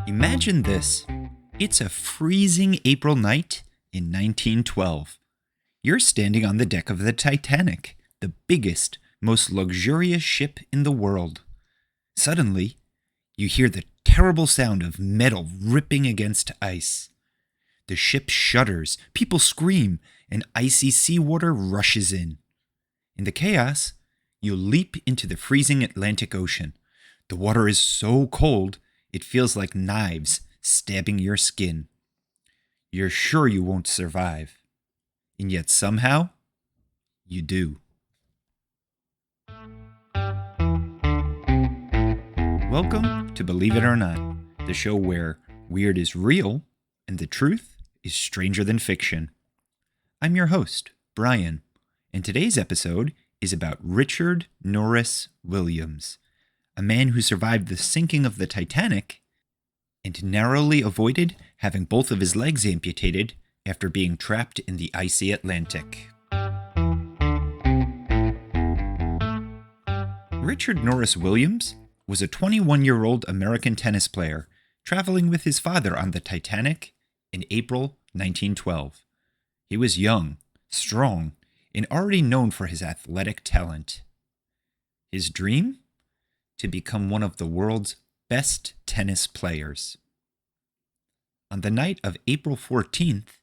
Imagine this. It's a freezing April night in 1912. You're standing on the deck of the Titanic, the biggest, most luxurious ship in the world. Suddenly, you hear the terrible sound of metal ripping against ice. The ship shudders, people scream, and icy seawater rushes in. In the chaos, you leap into the freezing Atlantic Ocean. The water is so cold, it feels like knives stabbing your skin. You're sure you won't survive. And yet somehow, you do. Welcome to Believe It or Not, the show where weird is real and the truth is stranger than fiction. I'm your host, Bryan, and today's episode is about Richard Norris Williams, a man who survived the sinking of the Titanic and narrowly avoided having both of his legs amputated after being trapped in the icy Atlantic. Richard Norris Williams was a 21-year-old American tennis player traveling with his father on the Titanic in April 1912. He was young, strong, and already known for his athletic talent. His dream? To become one of the world's best tennis players. On the night of April 14th,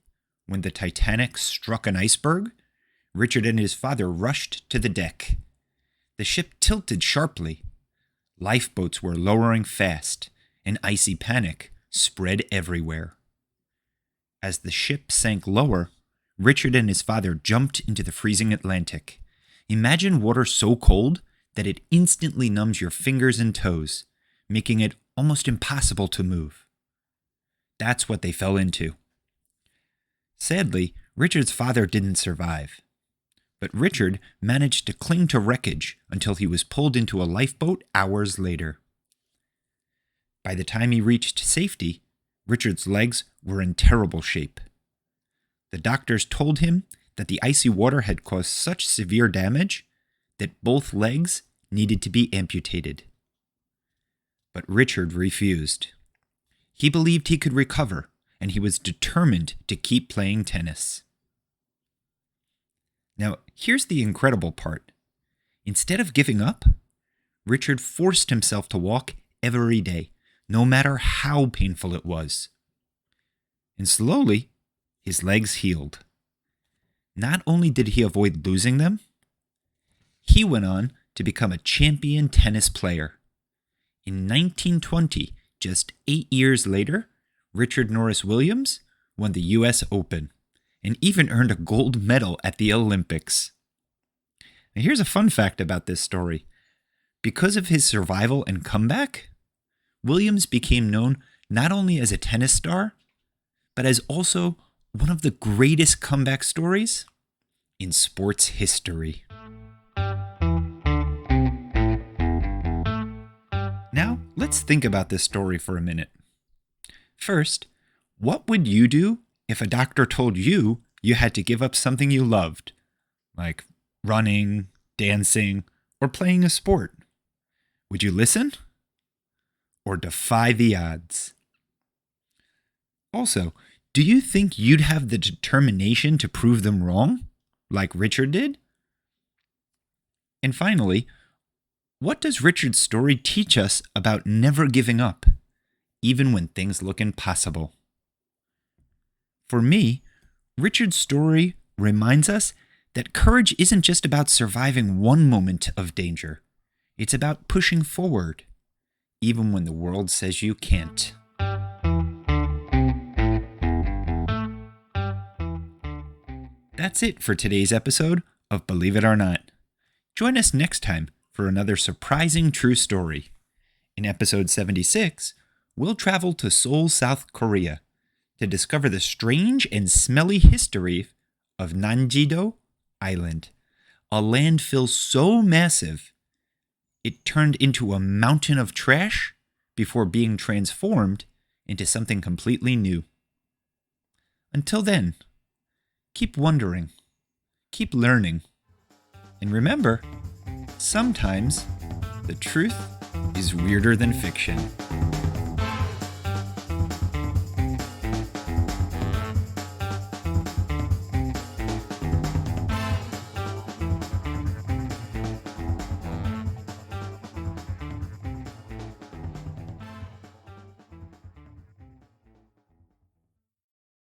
when the Titanic struck an iceberg, Richard and his father rushed to the deck. The ship tilted sharply. Lifeboats were lowering fast, and icy panic spread everywhere. As the ship sank lower, Richard and his father jumped into the freezing Atlantic. Imagine water so cold that it instantly numbs your fingers and toes, making it almost impossible to move. That's what they fell into. Sadly, Richard's father didn't survive. But Richard managed to cling to wreckage until he was pulled into a lifeboat hours later. By the time he reached safety, Richard's legs were in terrible shape. The doctors told him that the icy water had caused such severe damage that both legs needed to be amputated. But Richard refused. He believed he could recover, and he was determined to keep playing tennis. Now, here's the incredible part. Instead of giving up, Richard forced himself to walk every day, no matter how painful it was. And slowly, his legs healed. Not only did he avoid losing them, he went on to become a champion tennis player. In 1920, just 8 years later, Richard Norris Williams won the U.S. Open and even earned a gold medal at the Olympics. Now, here's a fun fact about this story. Because of his survival and comeback, Williams became known not only as a tennis star, but as also one of the greatest comeback stories in sports history. Now, let's think about this story for a minute. First, what would you do if a doctor told you you had to give up something you loved, like running, dancing, or playing a sport? Would you listen? Or defy the odds? Also, do you think you'd have the determination to prove them wrong, like Richard did? And finally, what does Richard's story teach us about never giving up, even when things look impossible? For me, Richard's story reminds us that courage isn't just about surviving one moment of danger. It's about pushing forward, even when the world says you can't. That's it for today's episode of Believe It or Not. Join us next time for another surprising true story. In episode 76, we'll travel to Seoul, South Korea to discover the strange and smelly history of Nanjido Island, a landfill so massive it turned into a mountain of trash before being transformed into something completely new. Until then, keep wondering, keep learning, and remember, sometimes The truth is weirder than fiction.